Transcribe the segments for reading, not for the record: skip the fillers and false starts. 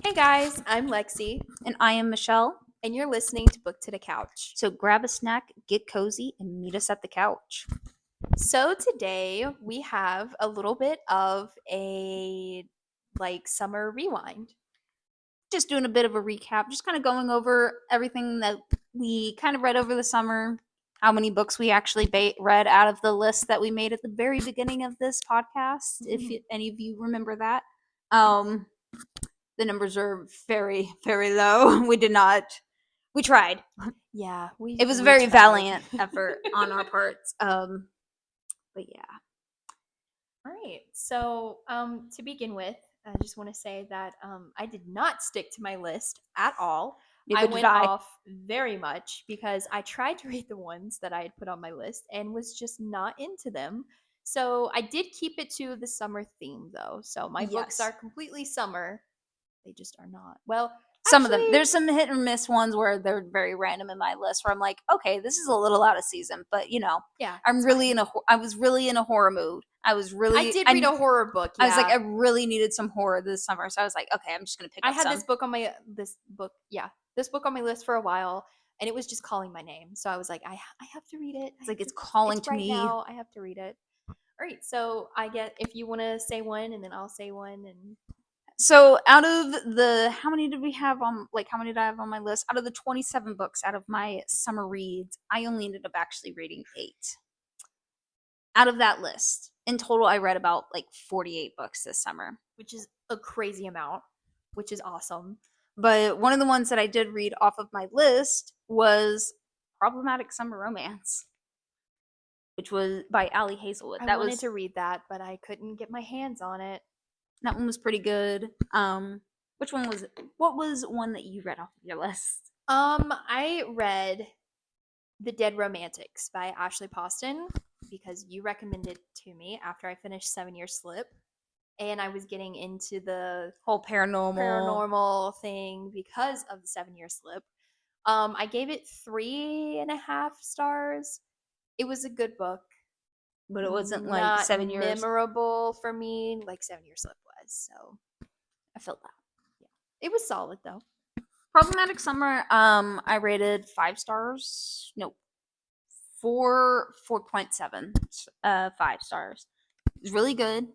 Hey guys, I'm Lexi, And I am Michelle. and you're listening to Book to the Couch. So grab a snack, get cozy, and meet us at the couch. So today we have a little bit of a summer rewind. Just doing a bit of a recap, just kind of going over everything that we kind of read over the summer, how many books we actually read out of the list that we made at the very beginning of this podcast, if any of you remember that. The numbers are very, very low. We did not. We tried. Yeah, It was a we very tried. valiant effort on our parts. But yeah. All right. So to begin with, I just want to say that I did not stick to my list at all. Neither I did went I. off very much because I tried to read the ones that I had put on my list and was just not into them. So I did keep it to the summer theme though. So my books Yes. are completely summer. They just are not. Well, Some of them. actually, There's some hit or miss ones where they're very random in my list where I'm like, okay, this is a little out of season, but yeah, I'm it's really fine. I was really in a horror mood. I did read a horror book. I was like, Yeah, I really needed some horror this summer, so I was like, okay, I'm just gonna pick I up had some. this book on my list for a while, and it was just calling my name. So I was like, I have to read it. It's like it's calling It's to right me. now. I have to read it. All right. So I get if you want to say one, and then I'll say one, and So out of the how many did we have on how many did I have on my list? Out of the 27 books out of my summer reads, I only ended up actually reading 8. Out of that list. In total, I read about 48 books this summer. which is a crazy amount, which is awesome. But one of the ones that I did read off of my list was Problematic Summer Romance, which was by Ali Hazelwood. I wanted to read that, but I couldn't get my hands on it. That one was pretty good. Which one was it? What was one that you read off of your list? I read The Dead Romantics by Ashley Poston because you recommended it to me after I finished 7 Year Slip. And I was getting into the Whole paranormal thing because of the 7 Year Slip. I gave it 3.5 stars. It was a good book. but it wasn't like Not 7 years. memorable for me like 7 Year Slip was. So I felt that. yeah, it was solid though. Problematic Summer. I rated 5 stars. Nope, 4.7. 5 stars. It was really good.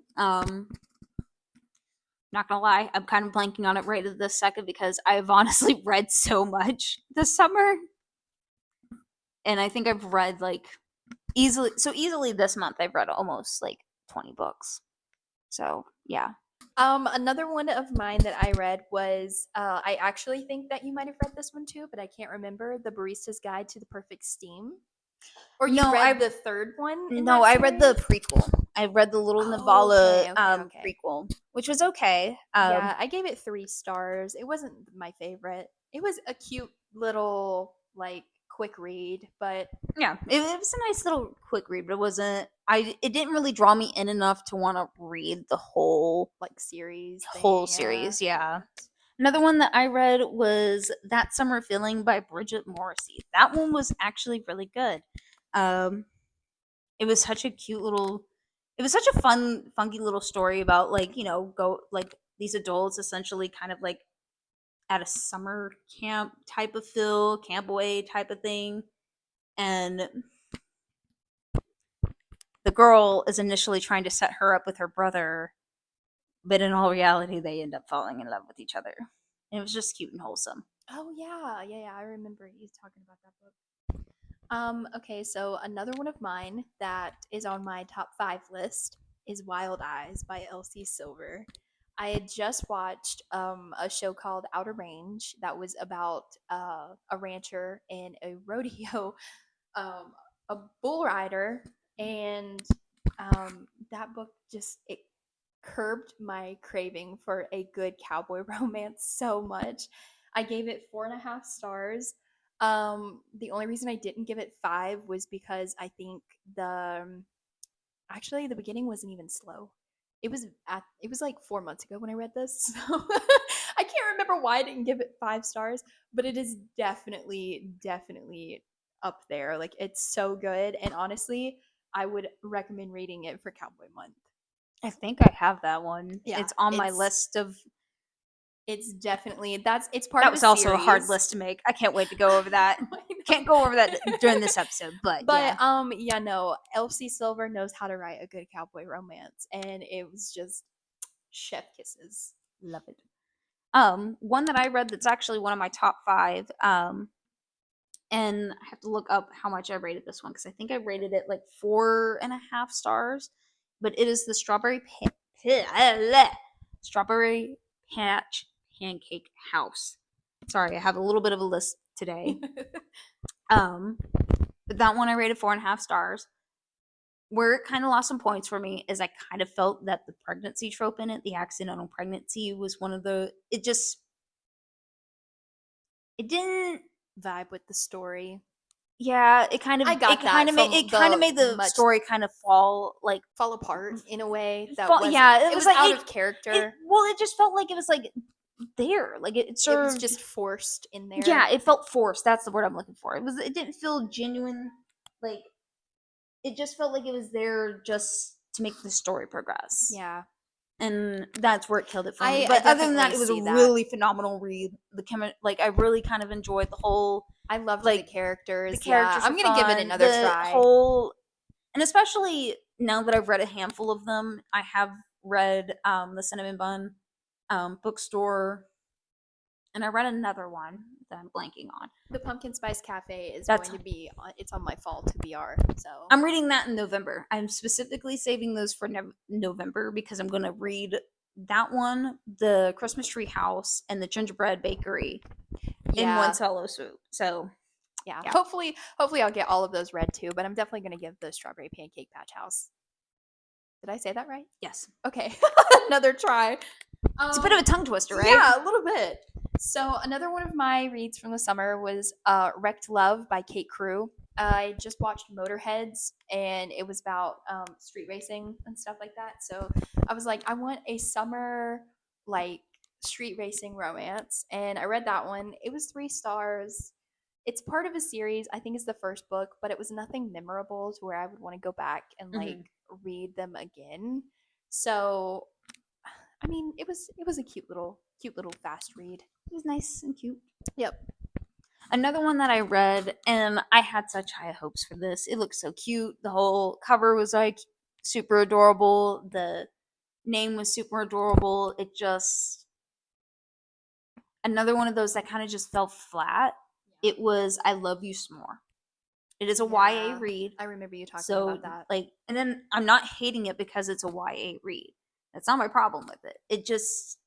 Not gonna lie, I'm kind of blanking on it right at this second because I've honestly read so much this summer. And I think I've read easily this month I've read almost 20 books. So yeah. Another one of mine that I read was I actually think that you might have read this one too, but I can't remember. The Barista's Guide to the Perfect Steam. Or you No, read the third one in No, that I read the series? prequel. I read the Little Oh, Navala okay. prequel, which was okay. Yeah, I gave it 3 stars. It wasn't my favorite. It was a cute little quick read, but Yeah, it was a nice little quick read, but it wasn't. It didn't really draw me in enough to want to read the series whole thing. series. Yeah. Another one that I read was That Summer Feeling by Bridget Morrissey. That one was actually really good. It was such a cute little. It was such a fun, funky little story about these adults essentially kind of at a summer camp type of feel, camp away type of thing, and the girl is initially trying to set her up with her brother, but in all reality, they end up falling in love with each other. And it was just cute and wholesome. Oh yeah. I remember you talking about that book. Okay, so another one of mine that is on my top 5 list is Wild Eyes by Elsie Silver. I had just watched a show called Outer Range that was about a rancher and a rodeo, um, a bull rider, and that book just it curbed my craving for a good cowboy romance so much. I gave it 4.5 stars. The only reason I didn't give it 5 was because I think actually the beginning wasn't even slow. It was like 4 months ago when I read this, so I can't remember why I didn't give it 5 stars, but it is definitely up there. Like it's so good, and honestly, I would recommend reading it for Cowboy Month. I think I have that one. Yeah, It's on my list of It's definitely it's part That of a was also a hard series. list to make. I can't wait to go over that. I know. Can't go over that during this episode, but yeah, But yeah, no, Elsie Silver knows how to write a good cowboy romance, and it was just chef kisses. love it. One that I read that's actually one of my top 5. And I have to look up how much I rated this one because I think I rated it like 4.5 stars. But it is the Strawberry Patch Pancake House. Sorry, I have a little bit of a list today. But that one I rated 4.5 stars. Where it kind of lost some points for me is I kind of felt that the pregnancy trope in it, the accidental pregnancy, was one of the. It didn't. Vibe with the story. Yeah, it kind of. I got It kind that of made. from It kind of made the much story kind of fall like. fall apart in a way that Fall, was yeah, it was like out of character. well, it just felt like it was like there, like it It served. was just forced in there. Yeah, it felt forced. That's the word I'm looking for. It was. It didn't feel genuine. Like it just felt like it was there just to make the story progress. Yeah. And that's where it killed it for me. I But other than that, definitely it was a see that. really phenomenal read. Like I really kind of enjoyed the whole. I loved like, the characters. The characters. Yeah, I'm were gonna give it fun. another The try. Whole, and especially now that I've read a handful of them, I have read the Cinnamon Bun bookstore, and I read another one that I'm blanking on. The Pumpkin Spice Cafe is That's going to be it's on my fall TBR. So I'm reading that in November. I'm specifically saving those for November because I'm going to read that one, the Christmas Tree House, and the Gingerbread Bakery in one solo swoop. So yeah. Hopefully I'll get all of those read too. But I'm definitely going to give the Strawberry Pancake Patch House. Did I say that right? Yes. Okay, another try. It's a bit of a tongue twister, right? Yeah, a little bit. So another one of my reads from the summer was Wrecked Love by Kate Crew. I just watched Motorheads, and it was about street racing and stuff like that. So I was like, I want a summer like street racing romance, and I read that one. It was 3 stars. It's part of a series. I think it's the first book, but it was nothing memorable to where I would want to go back and like read them again. So I mean, it was a cute little fast read. It was nice and cute. Yep. Another one that I read, and I had such high hopes for this. It looked so cute. The whole cover was like super adorable. The name was super adorable. It just another one of those that kind of just fell flat. It was I Love You S'more. It is a YA read. I remember you talking about that. Like, and then I'm not hating it because it's a YA read. That's not my problem with it. It just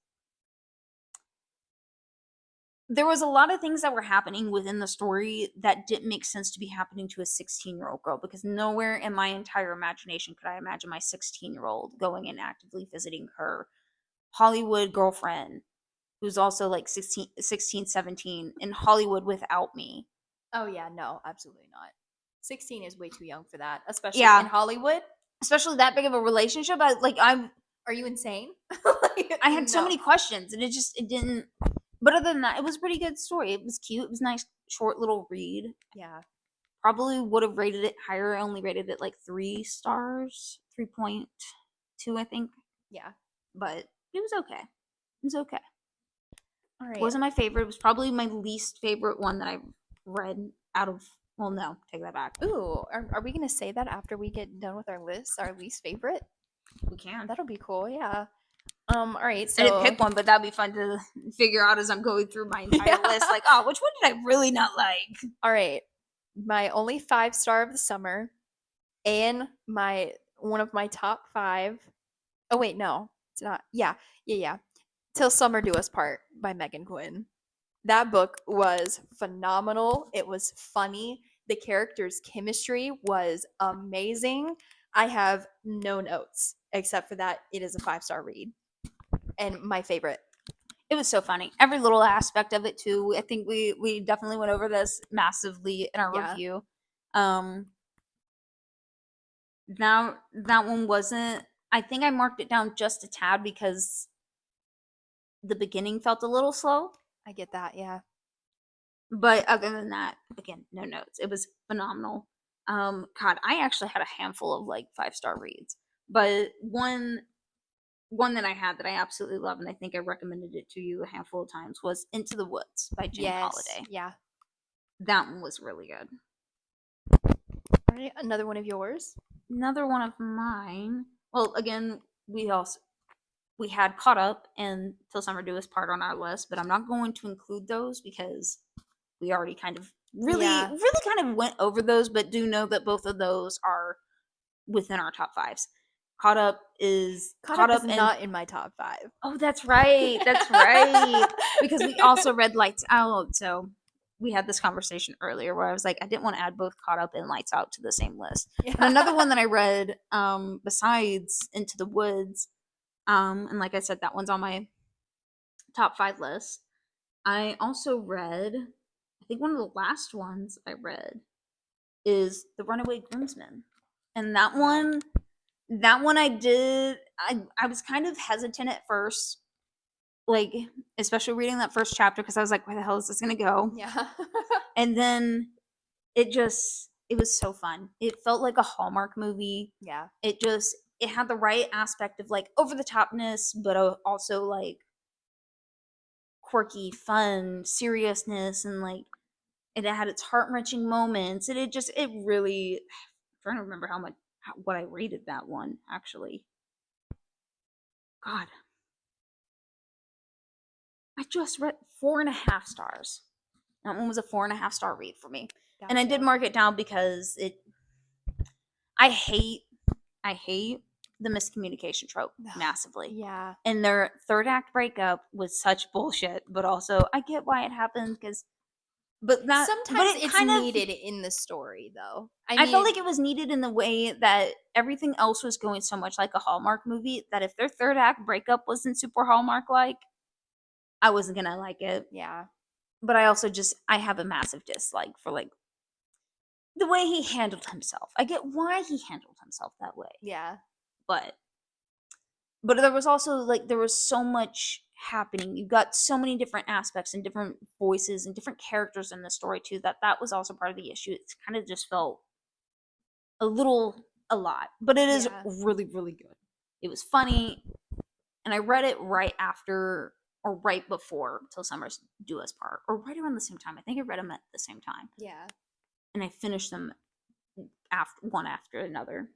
there was a lot of things that were happening within the story that didn't make sense to be happening to a 16-year-old girl because nowhere in my entire imagination could I imagine my 16-year-old going and actively visiting her Hollywood girlfriend who's also like 16, 17 in Hollywood without me. Oh yeah, no, absolutely not. 16 is way too young for that, especially in Hollywood. Especially that big of a relationship. Are you insane? I had so many questions and it didn't. But other than that, it was a pretty good story. It was cute. It was a nice, short little read. Yeah. Probably would have rated it higher. I only rated it like 3 stars, 3.2, I think. Yeah. But it was okay. It was okay. All right. It wasn't my favorite. It was probably my least favorite one that I read out of. Well, no, take that back. Ooh, are we gonna say that after we get done with our list? Our least favorite? We can. That'll be cool. Yeah. All right. So I didn't pick one, but that'd be fun to figure out as I'm going through my entire list. Like, oh, which one did I really not like? All right. My only 5-star of the summer, and one of my top 5. Oh wait, no, it's not. Yeah. Till Summer Do Us Part by Megan Quinn. That book was phenomenal. It was funny. The characters' chemistry was amazing. I have no notes except for that it is a 5-star read. And my favorite. It was so funny. Every little aspect of it too. I think we definitely went over this massively in our review. Now that one wasn't. I think I marked it down just a tad because the beginning felt a little slow. I get that, yeah. But other than that, again, no notes. It was phenomenal. God, I actually had a handful of like 5-star reads, but one one that I had that I absolutely love, and I think I recommended it to you a handful of times, was Into the Woods by Jane Yes. Holiday. Yeah. That one was really good. All right, another one of yours. Another one of mine. Well, again, we had Caught Up and Till Summer Do Us Part on our list, but I'm not going to include those because we already kind of Yeah. really kind of went over those, but do know that both of those are within our top fives. Caught Up is and not in my top 5. oh, that's right. That's right. Because we also read Lights Out. So we had this conversation earlier where I was like, I didn't want to add both Caught Up and Lights Out to the same list. Yeah. But another one that I read, besides Into the Woods, and like I said, that one's on my top 5 list. I also read, I think one of the last ones I read is The Runaway Groomsman. And that one I was kind of hesitant at first, like especially reading that first chapter because I was like, where the hell is this gonna go? Yeah. And then it was so fun. It felt like a Hallmark movie. Yeah. It had the right aspect of like over the topness, but also like quirky, fun, seriousness, and like it had its heart wrenching moments. And it really, I'm trying to remember what I rated that one actually. God, I just read 4.5 stars. That one was a 4.5 star read for me. Gotcha. And I did mark it down because I hate the miscommunication trope massively. Yeah. And their third act breakup was such bullshit, but also I get why it happened because sometimes it's needed in the story though. I felt like it was needed in the way that everything else was going so much like a Hallmark movie that if their third act breakup wasn't super Hallmark like, I wasn't gonna like it. Yeah. But I also I have a massive dislike for like the way he handled himself. I get why he handled himself that way. Yeah. But there was also like there was so much happening. You got so many different aspects and different voices and different characters in the story too that was also part of the issue. It kind of just felt a lot, but it is really really good. It was funny, and I read it right after or right before Till Summer Do Us Part, or right around the same time. I think I read them at the same time. Yeah. And I finished them one after another.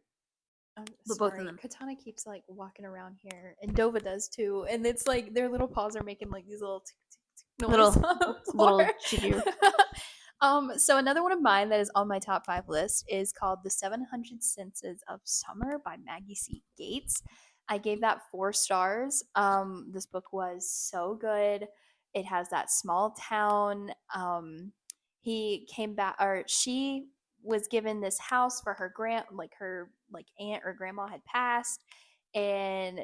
But both of them. Katana keeps like walking around here, and Dova does too. And it's like their little paws are making like these little little chigoo. So another one of mine that is on my top 5 list is called The 700 Senses of Summer by Maggie C. Gates. I gave that 4 stars. This book was so good. It has that small town. He came back, or she was given this house for her her aunt or grandma had passed, and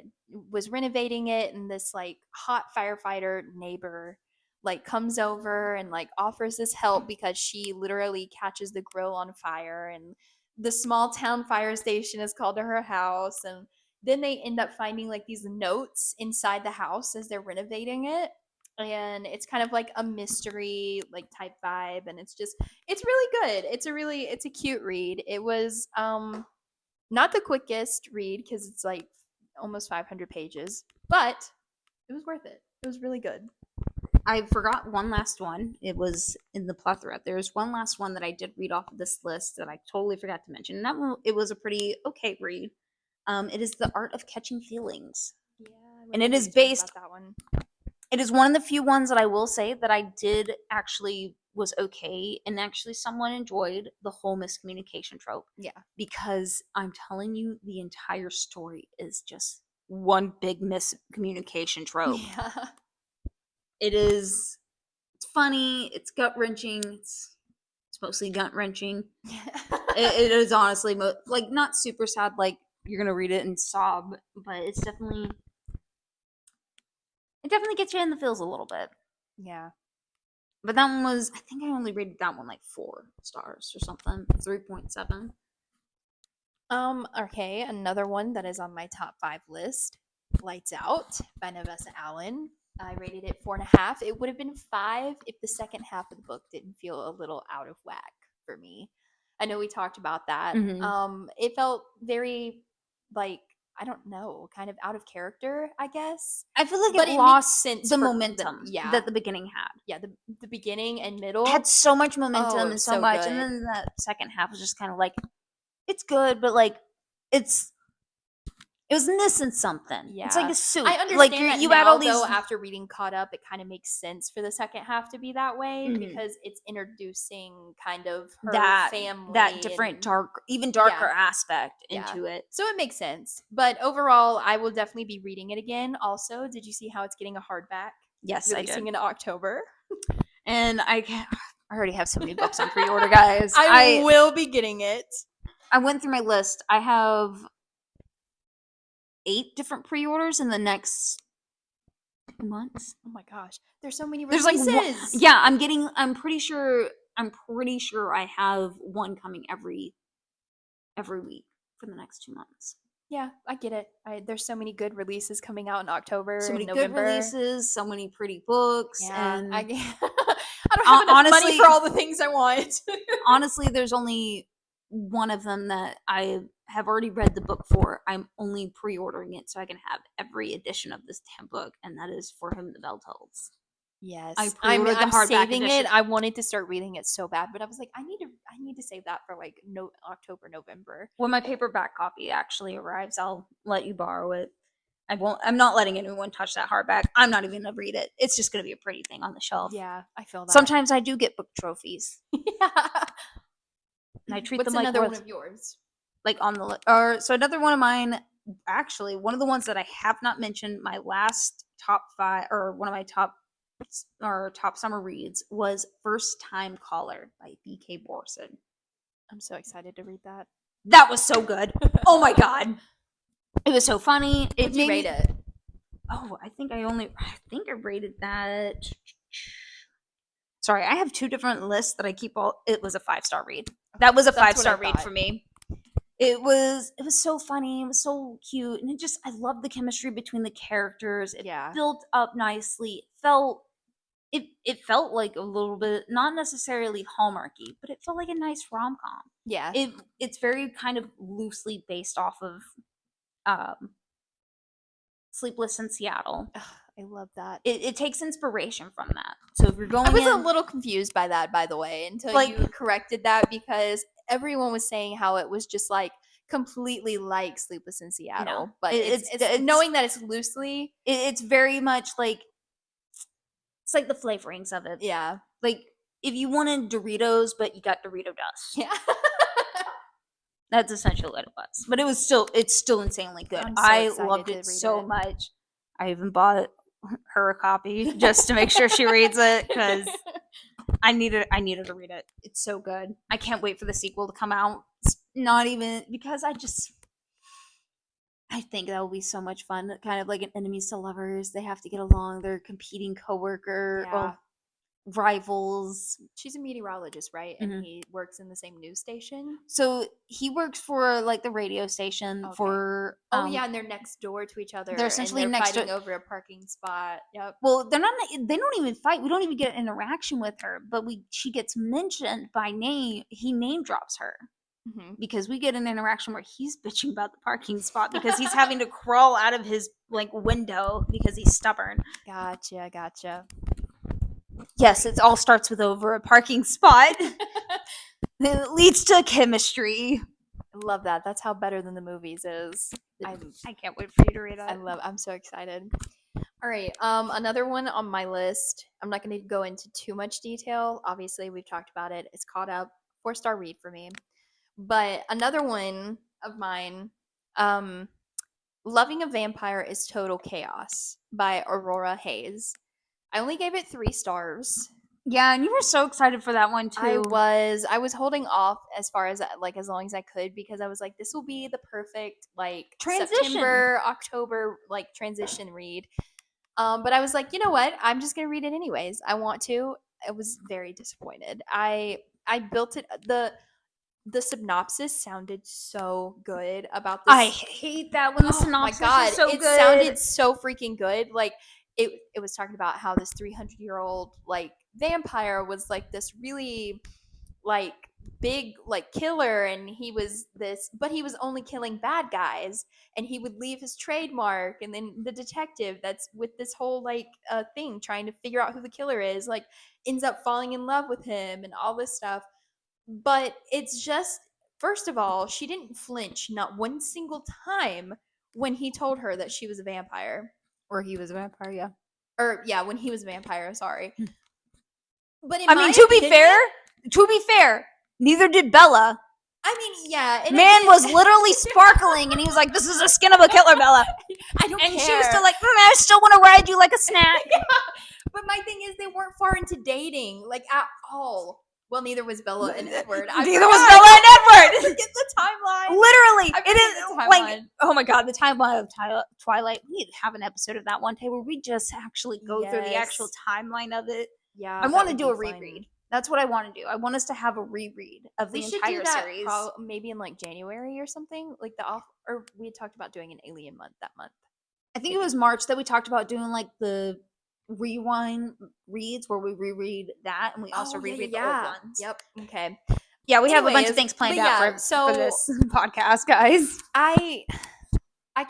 was renovating it, and this like hot firefighter neighbor like comes over and like offers this help because she literally catches the grill on fire, and the small town fire station is called to her house. And then they end up finding like these notes inside the house as they're renovating it, and it's kind of like a mystery like type vibe, and it's really good. It's a cute read. It was not the quickest read because it's like almost 500 pages, but it was worth it. It was really good. I forgot one last one. It was in the plethora. There's one last one that I did read off of this list that I totally forgot to mention. And that one, it was a pretty okay read. It is The Art of Catching Feelings. Yeah, and it is based. That one. It is one of the few ones that I will say that I did actually was okay and actually somewhat enjoyed the whole miscommunication trope. Yeah, because I'm telling you, the entire story is just one big miscommunication trope. Yeah. It's funny, it's gut wrenching, it's mostly gut wrenching. It is honestly like not super sad, like you're gonna read it and sob, but it definitely gets you in the feels a little bit. Yeah. But that one was, I think I only rated that one like 4 stars or something, 3.7. Okay, another one that is on my top 5 list, Lights Out by Nevessa Allen. I rated it 4.5. It would have been 5 if the second half of the book didn't feel a little out of whack for me. I know we talked about that. Mm-hmm. It felt very like I don't know, kind of out of character, I guess. I feel like But it it makes lost sense the for momentum yeah. that the beginning had. Yeah, the beginning and It middle. had so much Oh, momentum it and was so so much, and good. then the second half was just kind of like, it's good, but like, it was missing something. It's like Yeah. a soup. I Like understand that you add now, all these though, after reading Caught Up, it kind of makes sense for the second half to be that way Mhm. because it's introducing kind of her that family different and dark, even darker yeah. aspect Yeah. into it. So it makes sense. But overall, I will definitely be reading it again. Also, did you see how it's getting a hardback Yes, I releasing did. in October? And I already have so many books on pre-order, guys. I will be getting it. I went through my list. I have 8 different pre-orders in the next 2 months. Oh my gosh, there's so many There's releases. like yeah, I'm pretty sure I have one coming every week for the next 2 months. Yeah, I get it. There's so many good releases coming out in October So many and good November. releases, so many pretty books, Yeah, and I don't have enough money honestly- for all the things I want. honestly, there's only one of them that I have already read the book for. I'm only pre-ordering it so I can have every edition of this damn book, and that is For Whom the Bell Tolls. Yes, I I'm pre-ordered the hardback saving edition. it. I wanted to start reading it so bad, but I was like, I need to save that for like October, November. When my paperback copy actually arrives, I'll let you borrow it. I'm not letting anyone touch that hardback. I'm not even gonna read it. It's just gonna be a pretty thing on the shelf. Yeah, I feel that. Sometimes I do get book trophies, yeah. and I treat What's them like another one worth- of yours? like on the or so another one of mine. Actually, one of the ones that I have not mentioned, my last top 5 or one of my top summer reads was First Time Caller by B.K. Borson. I'm so excited to read that. That was so good. Oh my god. It was so funny. What'd you rate it? Oh, I think I rated that. Sorry, I have 2 different lists that I keep all. It was a 5-star read. That was a That's what I 5-star read thought. for me. It was so funny. It was so cute, and I love the chemistry between the characters. It Yeah. built up nicely. It felt like a little bit, not necessarily Hallmarky, but it felt like a nice rom-com. Yeah. It's very kind of loosely based off of Sleepless in Seattle. Ugh, I love that. It takes inspiration from that. So if you're going I was in, a little confused by that, by the way, until Like- you corrected that because everyone was saying how it was just like completely like Sleepless in Seattle. No. But It's- it's knowing that it's loosely. it's very much like it's like the flavorings of it. Yeah. Like if you wanted Doritos, but you got Dorito dust. Yeah. That's essentially what it was. But it's still insanely good. I'm so I excited loved to it read so it. much. I even bought her a copy just to make sure she reads it because I needed to read it. It's so good. I can't wait for the sequel to come out. It's not even because I think that will be so much fun. Kind of like an enemies to lovers. They have to get along. They're competing coworker, Yeah. rivals. She's a meteorologist, right? And Mhm. he works in the same news station. So he works for like the radio station Okay. for. Oh yeah, and they're next door to each other. they're essentially and they're next fighting door- over a parking spot. Yep. Well, they're not. They don't even fight. We don't even get an interaction with her. But she gets mentioned by name. He name drops her Mm-hmm. because we get an interaction where he's bitching about the parking spot because he's having to crawl out of his like window because he's stubborn. Gotcha. Yes, it all starts with over a parking spot. Then it leads to chemistry. I love that. That's how better than the movies is. I can't wait for you to read it. I'm so excited. All right. Another one on my list. I'm not going to go into too much detail. Obviously, we've talked about it. It's Caught Up. 4-star read for me. But another one of mine, Loving a Vampire is Total Chaos by Aurora Hayes. I only gave it 3 stars. Yeah, and you were so excited for that one too. I was holding off as far as like as long as I could because I was like, this will be the perfect like Transition. September, October like transition read. But I was like, you know what? I'm just gonna read it anyways. I want to. I was very disappointed. I built it the synopsis sounded so good about this. I hate that when the synopsis is so it good. sounded so freaking good. Like it was talking about how this 300-year-old like vampire was like this really like big like killer, and he was this, but he was only killing bad guys, and he would leave his trademark, and then the detective that's with this whole like thing trying to figure out who the killer is like ends up falling in love with him and all this stuff. But it's just, first of all, she didn't flinch not one single time when he told her that she was a vampire. Or he was a vampire, yeah. Or yeah, when he was a vampire, sorry. But in I my mean, to be opinion, fair, neither did Bella. I mean, yeah, and Man was literally sparkling, and he was like, "This is the skin of a killer, Bella." I don't And care. she was still like, "I still want to ride you like a snack." But my thing is, they weren't far into dating, like at all. Well, neither was Bella and Edward. Neither was Bella and Edward. Forget the timeline. Literally, I it forget is the like, timeline. oh my god, the timeline of Twilight. We need to have an episode of that one day where we just actually go through the actual Yes. timeline of it. Yeah, I that want to would do a be fun. reread. That's what I want to do. I want us to have a reread of the We should entire do that series. maybe in like January or something, like or we had talked about doing an Alien month that month. I think it was March that we talked about doing like the rewind reads where we reread that and we also reread the old ones. Yep. Okay. Yeah, we have a bunch Anyways, of things planned but out yeah, for so- this podcast, guys. I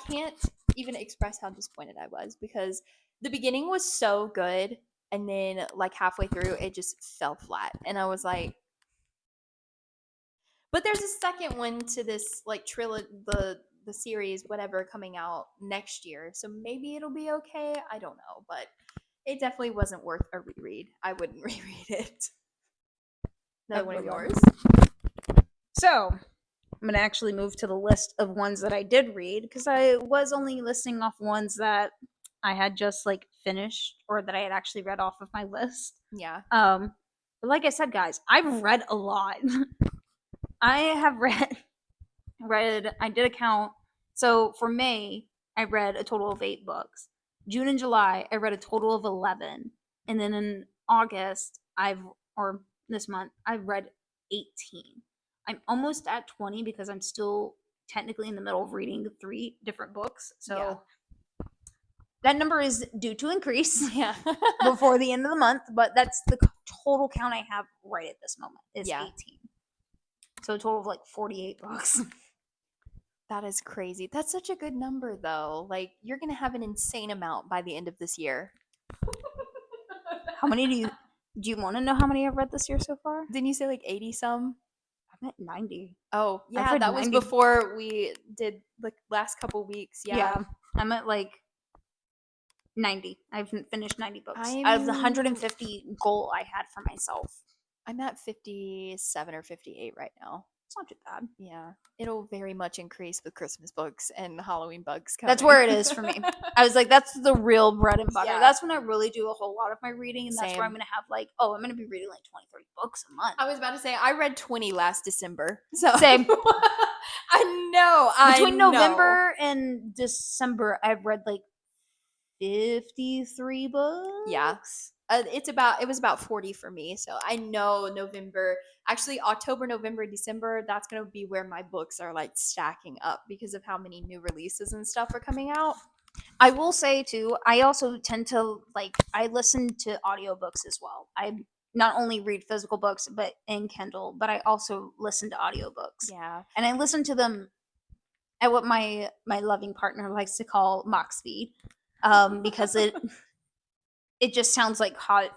can't even express how disappointed I was, because the beginning was so good, and then like halfway through it just fell flat, and I was like, but there's a second one to this like trilogy, the series, whatever, coming out next year, so maybe it'll be okay. I don't know, but it definitely wasn't worth a reread. I wouldn't reread it. Another one of yours? So, I'm going to actually move to the list of ones that I did read, because I was only listing off ones that I had just like finished or that I had actually read off of my list. Yeah. But like I said, guys, I've read a lot. I have read, I did a count. So for May, I read a total of 8 books. June and July, I read a total of 11. And then in August, or this month, I've read 18. I'm almost at 20 because I'm still technically in the middle of reading 3 different books. So that number is due to increase before the end of the month, but that's the total count I have right at this moment is 18. So a total of like 48 books. That is crazy. That's such a good number, though. Like, you're going to have an insane amount by the end of this year. How many do you want to know how many I've read this year so far? Didn't you say like 80 some? I'm at 90. Oh, yeah, read that was 90. before we did the last couple weeks. Yeah. I'm at like 90. I've finished 90 books out of the 150 goal I had for myself. I'm at 57 or 58 right now. It's not too bad. Yeah. It'll very much increase with Christmas books and Halloween books coming. That's where it is for me. I was like, that's the real bread and butter. Yeah. That's when I really do a whole lot of my reading, and that's Same. where I'm going to have like, oh, I'm going to be reading like 20, 30 books a month. I was about to say, I read 20 last December. So Same. I know. Between November and December, I've read like 53 books. Yeah. It was about 40 for me. So I know October, November, December, that's going to be where my books are like stacking up because of how many new releases and stuff are coming out. I will say too, I also tend to I listen to audiobooks as well. I not only read physical books but in Kindle, but I also listen to audiobooks. Yeah. And I listen to them at what my loving partner likes to call mock speed. Because it just sounds like hot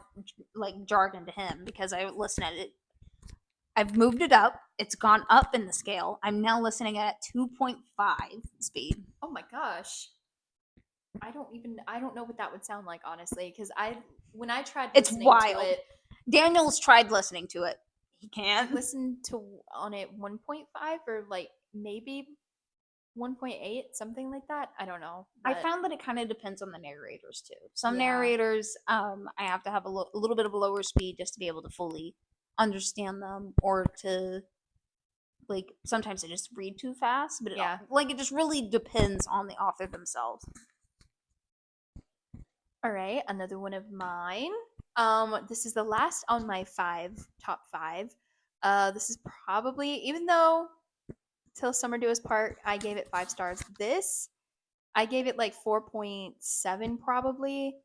jargon to him, because I listen at it. I've moved it up. It's gone up in the scale. I'm now listening at 2.5 speed. Oh my gosh. I don't know what that would sound like, honestly, because when I tried It's listening wild. to it, Daniel's tried listening to it. He can't. listen to on it 1.5 or like maybe 1.8, something like that. I don't know. I but- found that it kind of depends on the narrators too. Some Yeah. narrators, I have to have a little bit of a lower speed just to be able to fully understand them, or to sometimes I just read too fast. But it just really depends on the author themselves. All right, another one of mine. This is the last on my top 5. This is probably, even though Till Summer Do Us Part, I gave it 5 stars. This, I gave it like 4.7 probably.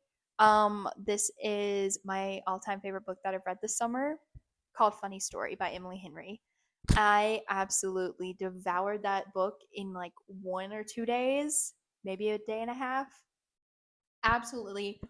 This is my all-time favorite book that I've read this summer. called Funny Story by Emily Henry. I absolutely devoured that book in like 1 or 2 days, maybe a day and a half. Absolutely.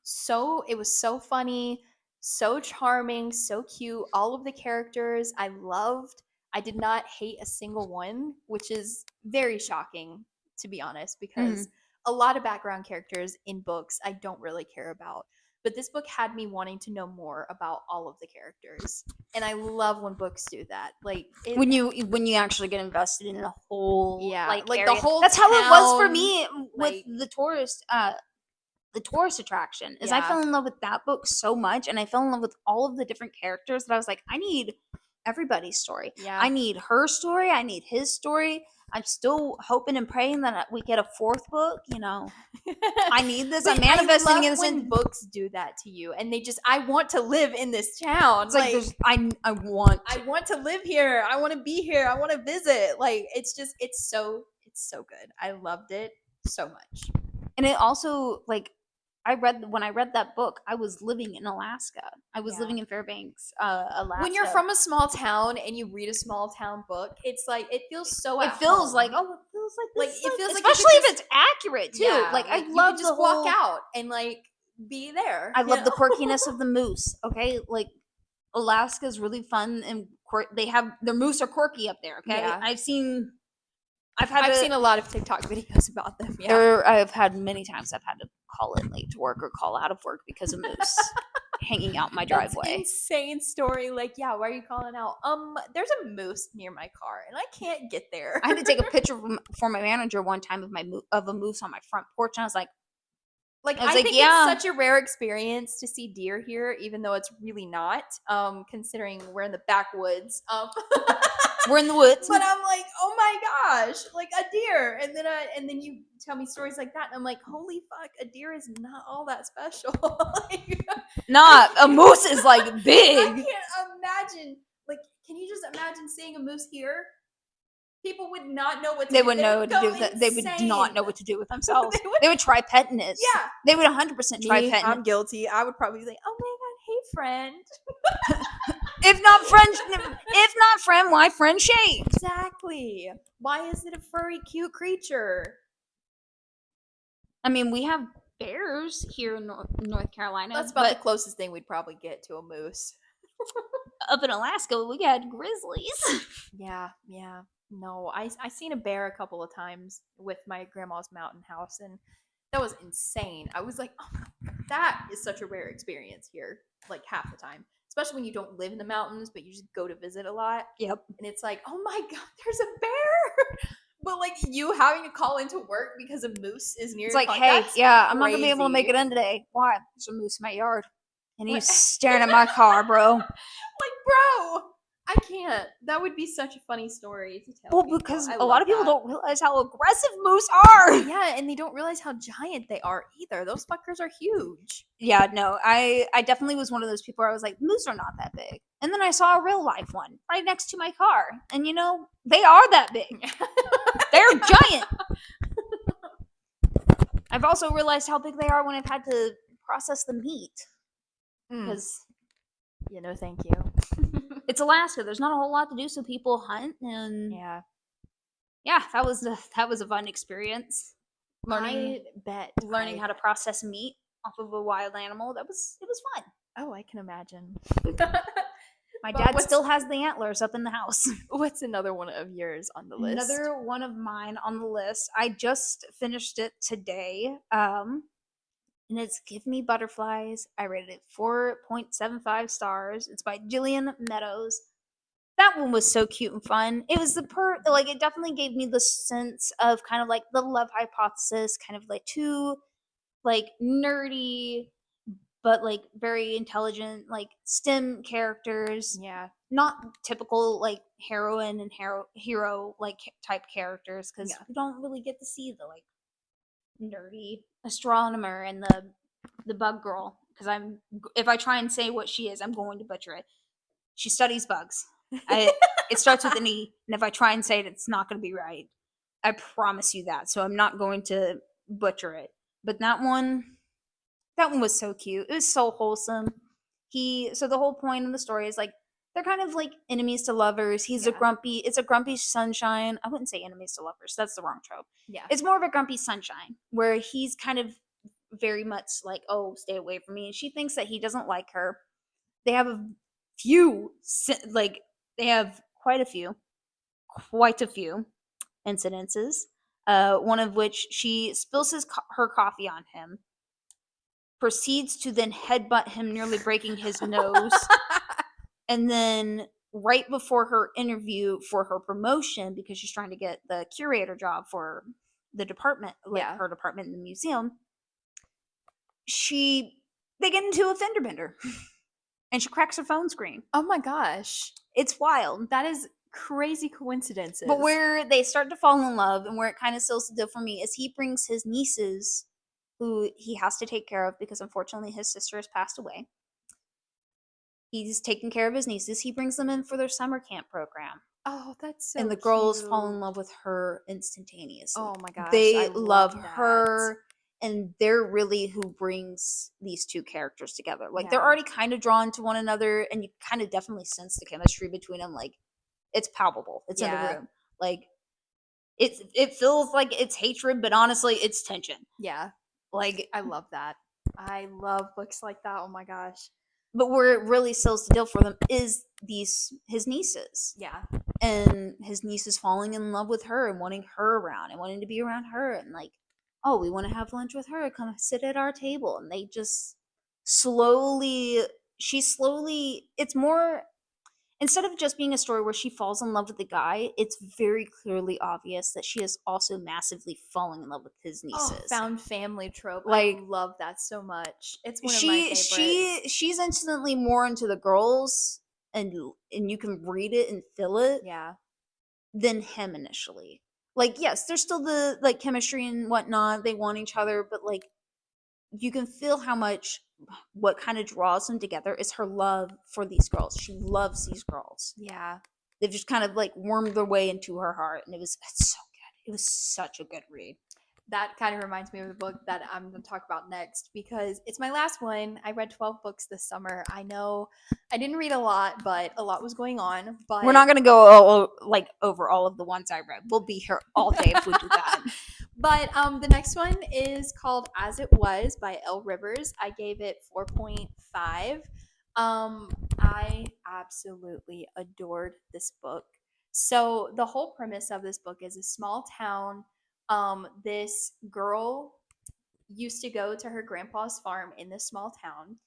So it was so funny, so charming, so cute. All of the characters I loved. I did not hate a single one, which is very shocking, to be honest, because Mhm. a lot of background characters in books I don't really care about. But this book had me wanting to know more about all of the characters. And I love when books do that. Like it, When you actually get invested in a whole yeah, like like the area. whole That's how it was for town, me with like the tourist attraction. Is I yeah. fell in love with that book so much, and I fell in love with all of the different characters that I was like, I need everybody's story. Yeah. I need her story. I need his story. I'm still hoping and praying that we get a fourth book. You know, I need this. I'm But I manifesting love this. when books do that to you, and they just, I want to live in this town. It's like there's I want I want to live here. I want to be here. I want to visit. Like it's just, it's so good. I loved it so much. and it also like when I read that book, I was living in Alaska. I was Yeah. living in Fairbanks, Alaska. When you're from a small town and you read a small town book, it's like it feels so. it at feels home. like it feels like Like, this, it feels like you especially could if it's accurate too. Yeah, like I you love could just the whole, walk out and like be there. I you love the know? quirkiness of the moose. Okay, like Alaska's really fun and they have their moose are quirky up there. Okay, Yeah. I've seen a lot of TikTok videos about them. Yeah. I've had many times I've had to call in late to work or call out of work because of moose hanging out my That's driveway. insane story. Like, yeah, why are you calling out? There's a moose near my car and I can't get there. I had to take a picture for my manager one time of a moose on my front porch, and I was like, I like, think yeah. it's such a rare experience to see deer here, even though it's really not. Considering we're in the backwoods. We're in the woods. But I'm like, oh my gosh, like a deer, and then you tell me stories like that, and I'm like, holy fuck, a deer is not all that special. Like, Not a moose is like big. I can't imagine. Like, can you just imagine seeing a moose here? People would not know what to They do. wouldn't know what to do go with it. They would not know insane. what to do with themselves. They would- They would try petting it. Yeah, They would 100% try me, petting I'm it. guilty. I would probably be like, oh my god, hey friend. If not friend, why friend shame? Exactly. Why is it a furry, cute creature? I mean, we have bears here in North Carolina. That's about the but closest thing we'd probably get to a moose. up in Alaska, we had grizzlies. Yeah. No, I seen a bear a couple of times with my grandma's mountain house, and that was insane. I was like, oh, that is such a rare experience here, like half the time. Especially when you don't live in the mountains, but you just go to visit a lot. Yep. And it's like, oh my god, there's a bear. But like you having to call into work because a moose is near. It's your like, car, hey, that's yeah, I'm not gonna be able to make crazy. it in today. Why? There's a moose in my yard, and What? he's staring at my car, bro. Like, bro, I can't. That would be such a funny story to tell. Well, people. because I a lot love of people that. don't realize how aggressive moose are. Yeah, and they don't realize how giant they are either. Those fuckers are huge. Yeah, no, I definitely was one of those people where I was like, moose are not that big. And then I saw a real life one right next to my car. And you know, they are that big. They're giant. I've also realized how big they are when I've had to process the meat. Because you know, thank you. it's Alaska. There's not a whole lot to do, so people hunt and Yeah, that was a fun experience. I bet Learning how to process meat off of a wild animal. It was fun. Oh, I can imagine. My But dad still has the antlers up in the house. What's another one of yours on the list? Another one of mine on the list. I just finished it today. And it's Give Me Butterflies. I rated it 4.75 stars. It's by Jillian Meadows. That one was so cute and fun. It was it definitely gave me the sense of kind of like the love hypothesis, kind of like two like nerdy but like very intelligent like STEM characters. Yeah. Not typical like heroine and hero like type characters, because we don't really get to see the like nerdy astronomer and the bug girl, because if I try and say what she is, I'm going to butcher it. She studies bugs. It starts with an E, and if I try and say it, it's not going to be right. I promise you that. So I'm not going to butcher it. But that one was so cute. It was so wholesome. So the whole point of the story is like they're kind of like enemies to lovers. It's a grumpy sunshine. I wouldn't say enemies to lovers. That's the wrong trope. Yeah. It's more of a grumpy sunshine where he's kind of very much like, oh, stay away from me. And she thinks that he doesn't like her. They have a few, like, they have quite a few incidences. One of which she spills her coffee on him, proceeds to then headbutt him, nearly breaking his nose. And then right before her interview for her promotion, because she's trying to get the curator job for the department, like her department in the museum, they get into a fender bender. And she cracks her phone screen. Oh my gosh. It's wild. That is crazy coincidences. But where they start to fall in love and where it kind of seals the deal for me is he brings his nieces, who he has to take care of because unfortunately his sister has passed away. He's taking care of his nieces. He brings them in for their summer camp program. Oh, that's so And the girls cute. fall in love with her instantaneously. Oh my gosh. They I love that. her. And they're really who brings these two characters together. Like, they're Yeah. already kind of drawn to one another, and you kind of definitely sense the chemistry between them. Like, it's palpable. It's in the room. Like, it feels like it's hatred, but honestly, it's tension. Yeah. Like, I love that. I love books like that. Oh my gosh. But where it really seals the deal for them is his nieces. Yeah. And his nieces falling in love with her and wanting her around and wanting to be around her, and like, oh, we want to have lunch with her, come sit at our table. And they just it's more, instead of just being a story where she falls in love with the guy, it's very clearly obvious that she is also massively falling in love with his nieces. Oh, found family trope. Like, I love that so much. It's one of my favorites. She's instantly more into the girls, and you can read it and feel it. Yeah. Than him initially. Like, yes, there's still the like chemistry and whatnot. They want each other, but like, you can feel how much what kind of draws them together is her love for these girls. She loves these girls. Yeah. They've just kind of like wormed their way into her heart, and it's so good. It was such a good read. That kind of reminds me of the book that I'm going to talk about next because it's my last one. I read 12 books this summer. I know I didn't read a lot, but a lot was going on. But we're not going to go over all of the ones I read. We'll be here all day if we do that. But the next one is called As It Was by Elle Rivers. I gave it 4.5. I absolutely adored this book. So the whole premise of this book is a small town. This girl used to go to her grandpa's farm in this small town.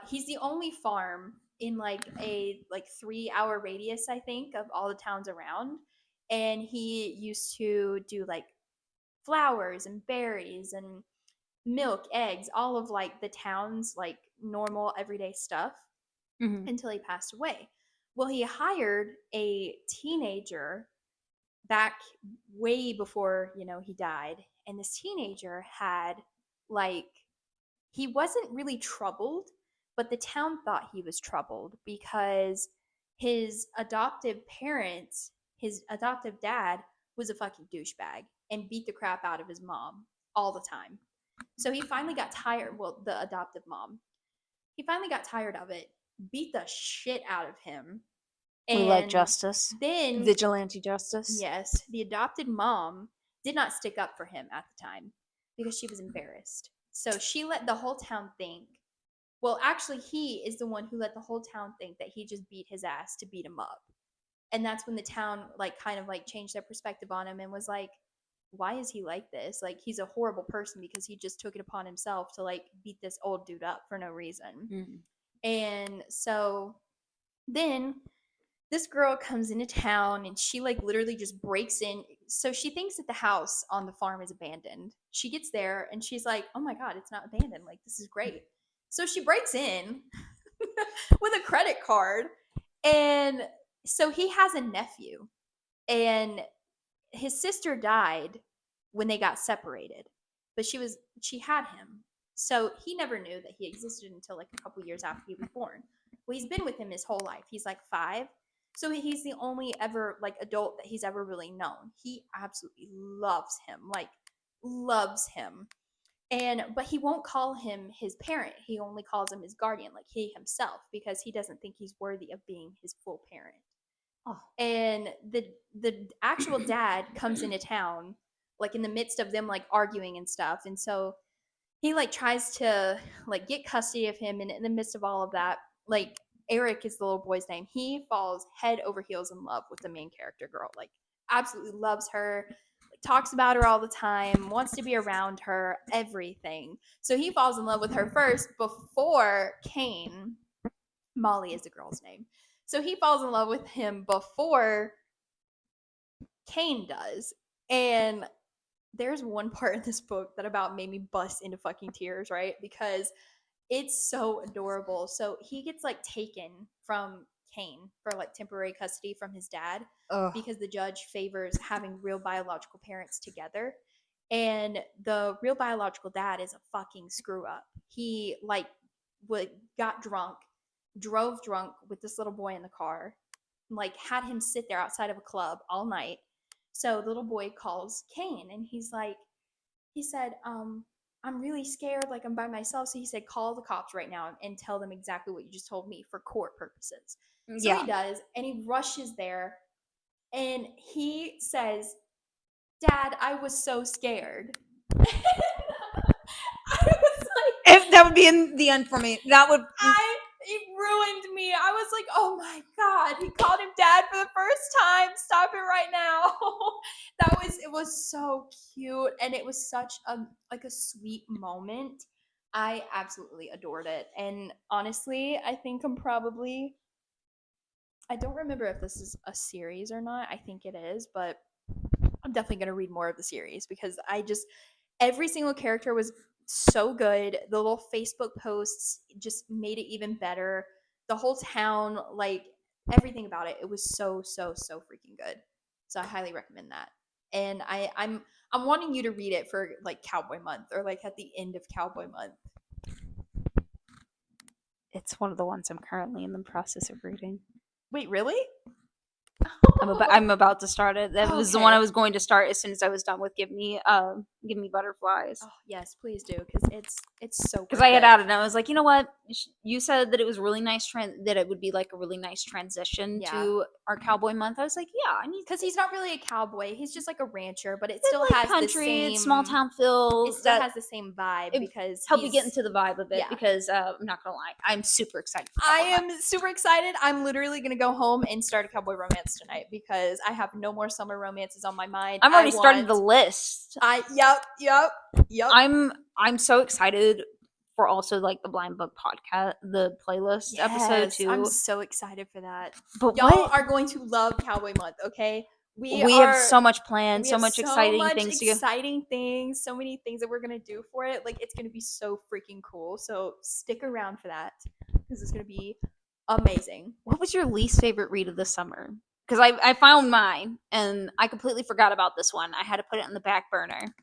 He's the only farm in like a 3-hour radius, I think, of all the towns around. And he used to do like flowers and berries and milk, eggs, all of like the town's like normal everyday stuff until he passed away. Well, he hired a teenager back way before, he died. And this teenager had like, he wasn't really troubled, but the town thought he was troubled because his adoptive parents, his adoptive dad was a fucking douchebag and beat the crap out of his mom all the time. So he finally got tired. Well, the adoptive mom, he finally got tired of it, beat the shit out of him. And we like justice. Then vigilante justice. Yes, the adopted mom did not stick up for him at the time because she was embarrassed. So she let the whole town think. Well, actually, he is the one who let the whole town think that he just beat his ass to beat him up. And that's when the town kind of changed their perspective on him and was like, why is he like this? Like, he's a horrible person because he just took it upon himself to beat this old dude up for no reason. And so then this girl comes into town and she literally just breaks in. So she thinks that the house on the farm is abandoned. She gets there and she's like, oh my God, it's not abandoned. Like, this is great. So she breaks in with a credit card. And so he has a nephew. And his sister died when they got separated. But she had him. So he never knew that he existed until a couple years after he was born. Well, he's been with him his whole life. He's 5. So he's the only ever adult that he's ever really known. He absolutely loves him, loves him. But he won't call him his parent. He only calls him his guardian, like he himself, because he doesn't think he's worthy of being his full parent. Oh. And the actual dad comes into town, like in the midst of them like arguing and stuff, and so he like tries to like get custody of him, and in the midst of all of that, like Eric is the little boy's name. He falls head over heels in love with the main character girl, like absolutely loves her, like talks about her all the time, wants to be around her, everything. So he falls in love with her first before Kane. Molly is the girl's name. So he falls in love with him before Kane does. And there's one part in this book that about made me bust into fucking tears, right? Because it's so adorable. So he gets like taken from Kane for like temporary custody from his dad because the judge favors having real biological parents together. And the real biological dad is a fucking screw up. He like got drunk, drove drunk with this little boy in the car, like had him sit there outside of a club all night. So the little boy calls Kane and he said, I'm really scared, like I'm by myself. So he said, call the cops right now and tell them exactly what you just told me for court purposes. So he does, and he rushes there and he says, Dad, I was so scared. I was like, if that would be in the end for me, that would it ruined me. I was like, oh my God, he called him dad for the first time. Stop it right now. It was so cute. And it was such a sweet moment. I absolutely adored it. And honestly, I think I don't remember if this is a series or not. I think it is, but I'm definitely going to read more of the series because every single character was so good. The little Facebook posts just made it even better. The whole town, like everything about it, it was so freaking good. So I highly recommend that. And I'm wanting you to read it for like Cowboy Month or like at the end of Cowboy Month. It's one of the ones I'm currently in the process of reading. Wait, really? I'm about to start it. That was the one Okay. I was going to start as soon as I was done with Give Me Butterflies. Oh yes, please do because it's so. Because I had added, and I was like, you know what? You said that it was really nice. That it would be like a really nice transition to our Cowboy Month. I was like, yeah, I need because he's not really a cowboy. He's just like a rancher, but it it's still like has country, the same it's small town feel. It still has the same vibe because help you get into the vibe of it. Yeah. Because I'm not gonna lie, I'm super excited. I am super excited. I'm literally gonna go home and start a cowboy romance tonight because I have no more summer romances on my mind. I'm already started the list. Yep. I'm so excited for also like the Blind Book podcast, the playlist episode too. I'm so excited for that. But y'all are going to love Cowboy Month, okay? We have so much planned, so much exciting things to things, so many things that we're gonna do for it. Like it's gonna be so freaking cool. So stick around for that because it's gonna be amazing. What was your least favorite read of the summer? Because I found mine and I completely forgot about this one. I had to put it in the back burner.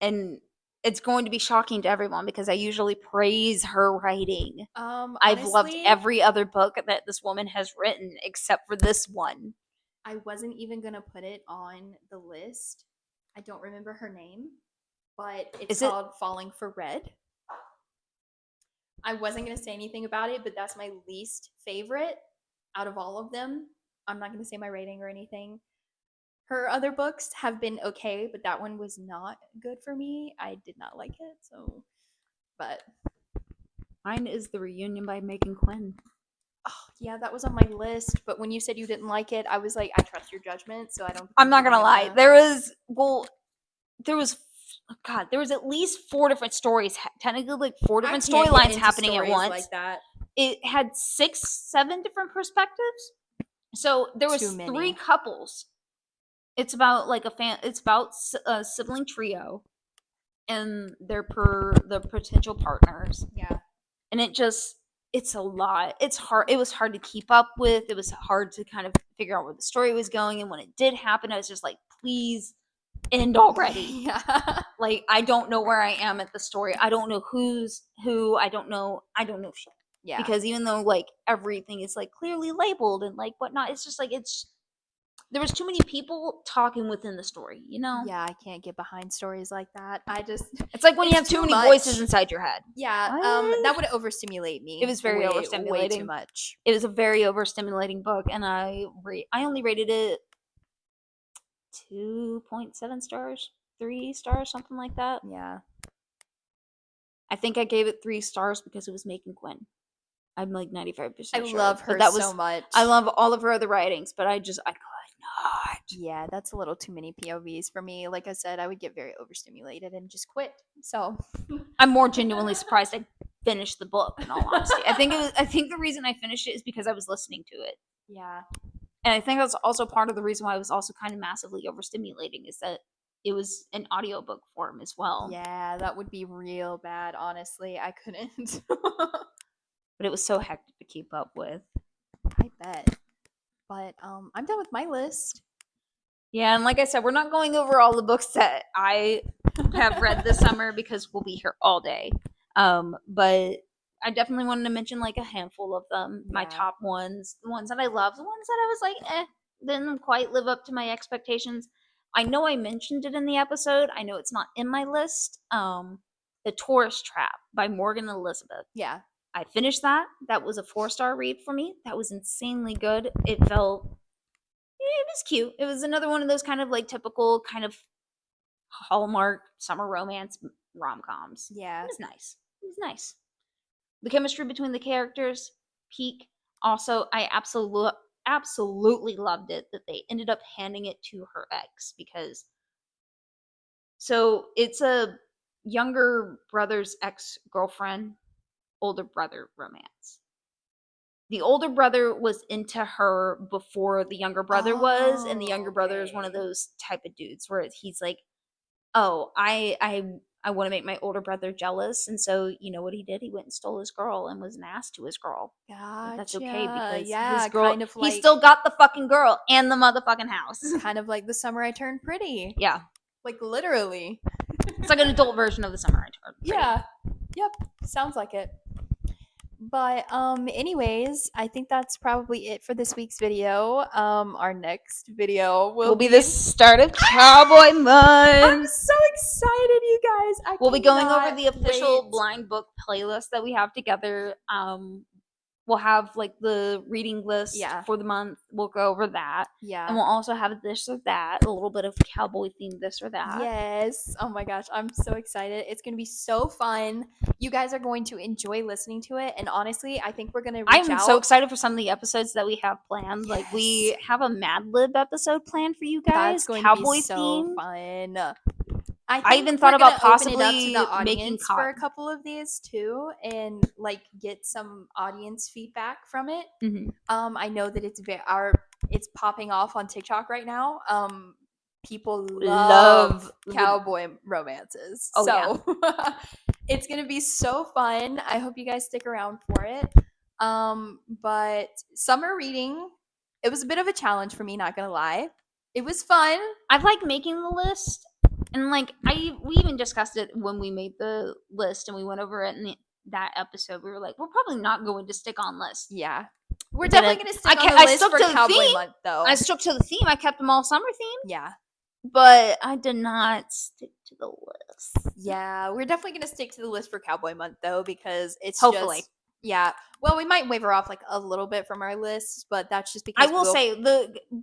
And it's going to be shocking to everyone because I usually praise her writing. I've loved every other book that this woman has written except for this one. I wasn't even gonna put it on the list. I don't remember her name, but it's called Falling for Red. I wasn't gonna say anything about it, but that's my least favorite out of all of them. I'm not gonna say my rating or anything. Her other books have been okay, but that one was not good for me. I did not like it, so but mine is The Reunion by Megan Quinn. Oh, yeah, that was on my list, but when you said you didn't like it, I was like, I trust your judgment, so I'm not gonna lie. There was at least 4 different stories, technically like 4 different storylines happening at once. Like that. It had 6-7 different perspectives. So there was 3 couples. It's about like it's about a sibling trio and the potential partners. Yeah. And it's a lot. It's hard. It was hard to keep up with. It was hard to kind of figure out where the story was going. And when it did happen, I was just like, please end already. Yeah. Like, I don't know where I am at the story. I don't know who's who. I don't know shit. Yeah. Because even though like everything is like clearly labeled and like whatnot, it's just like there was too many people talking within the story, you know? Yeah, I can't get behind stories like that. I just It's like when you have it's too too many voices much. inside your head. Yeah, What? that would overstimulate me. It was very way too overstimulating. much. It was a very overstimulating book, and I only rated it 2.7 stars, 3 stars, something like that. Yeah. I think I gave it 3 stars because it was Macon Quinn. I'm like 95% I sure. love But her that was so much. I love all of her other writings, but I could not. Yeah, that's a little too many POVs for me. Like I said, I would get very overstimulated and just quit. So I'm more genuinely surprised I finished the book, in all honesty. I think the reason I finished it is because I was listening to it. yeah. And I think that's also part of the reason why I was also kind of massively overstimulating, is that it was an audiobook form as well. Yeah, that would be real bad, honestly. I couldn't. But it was so hectic to keep up with. I bet. But I'm done with my list. Yeah, and like I said, we're not going over all the books that I have read this summer because we'll be here all day. But I definitely wanted to mention like a handful of them, my Yeah. top ones, the ones that I love, the ones that I was like, didn't quite live up to my expectations. I know I mentioned it in the episode. I know it's not in my list. The Tourist Trap by Morgan Elizabeth. Yeah. I finished that. That was a 4-star read for me. That was insanely good. It was cute. It was another one of those kind of like typical kind of Hallmark summer romance rom-coms. Yeah. It was nice. It was nice. The chemistry between the characters, peak. Also, I absolutely loved it that they ended up handing it to her ex, because so it's a younger brother's ex-girlfriend, older brother romance. The older brother was into her before the younger brother was, and the younger brother is one of okay. those type of dudes where he's like, oh, I want to make my older brother jealous, and so you know what he did? He went and stole his girl and was an ass to his girl. But that's okay Gotcha. because Yeah, his girl, kind of he like still got the fucking girl and the motherfucking house. kind of like the summer I turned pretty. Yeah, Like literally. it's like an adult version of the summer I turned pretty. Yeah. Yep. Sounds like it. But anyways, I think that's probably it for this week's video. Our next video will be the start of Cowboy I'm Month. so excited, you guys. We'll be going over cannot the official wait. blind book playlist that we have together. We'll have like the reading list Yeah. for the month. We'll go over that. Yeah. And we'll also have this or that, a little bit of cowboy themed this or that. Yes. Oh my gosh, I'm so excited. It's going to be so fun. You guys are going to enjoy listening to it. And honestly, I think we're going to reach I'm out. so excited for some of the episodes that we have planned. Yes. Like we have a Mad Lib episode planned for you guys. That's going cowboy to be so themed. fun. I even thought about possibly open it up to the making audience for a couple of these too, and like get some audience feedback from it. Mm-hmm. I know that it's popping off on TikTok right now. People love cowboy romances, Oh, so yeah. It's gonna be so fun. I hope you guys stick around for it. But summer reading, it was a bit of a challenge for me. Not gonna lie, it was fun. I like making the list. And like we even discussed it when we made the list and we went over it in that episode. We were like, we're probably not going to stick on lists. Yeah, we're definitely going to stick on the list for Cowboy Month, though. I stuck to the theme. I kept them all summer themed. Yeah, but I did not stick to the list. Yeah, we're definitely going to stick to the list for Cowboy Month, though, because it's hopefully. Yeah. Well, we might waver off like a little bit from our list, but that's just because I will say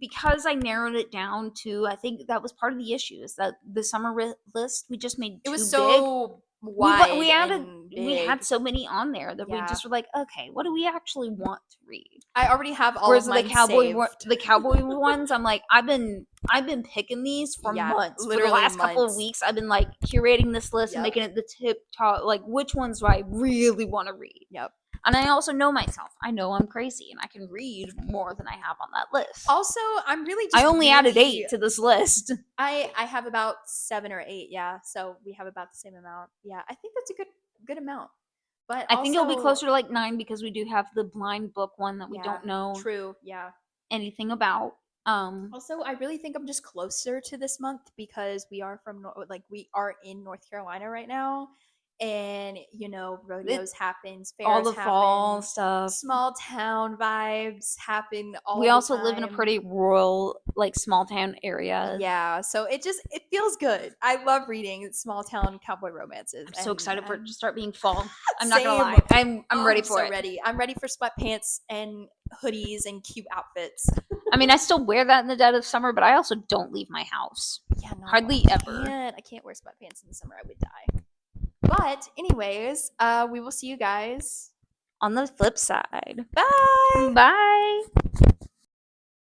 because I narrowed it down to, I think that was part of the issue, is that the summer list we just made too big. It was so wide. We had so many on there that we just were like, okay, what do we actually want to read? I already have all of mine the cowboy ones. I'm like, I've been picking these for months. Literally for the last couple of weeks, I've been like curating this list and making it the tip top. Like, which ones do I really want to read? Yep. And I also know myself. I know I'm crazy and I can read more than I have on that list. Also, I'm really I only added 8 to this list. I have about 7 or 8, yeah. So we have about the same amount. Yeah, I think that's a good amount. But I think it'll be closer to like 9 because we do have the blind book one that we don't know anything about. Also, I really think I'm just closer to this month because we are in North Carolina right now. and rodeos happen, All fairs the fall happen, stuff. small town vibes happen all We the also live in a time. pretty rural, like small town area. Yeah, so it feels good. I love reading small town cowboy romances. I'm so And excited for it I'm to start being fall. I'm not gonna same. lie. I'm Oh, ready for so it. ready. I'm ready for sweatpants and hoodies and cute outfits. I mean, I still wear that in the dead of summer, but I also don't leave my house. Yeah, no, Hardly I ever. can't. I can't wear sweatpants in the summer. I would die. But anyways, we will see you guys On the flip side. Bye. Bye.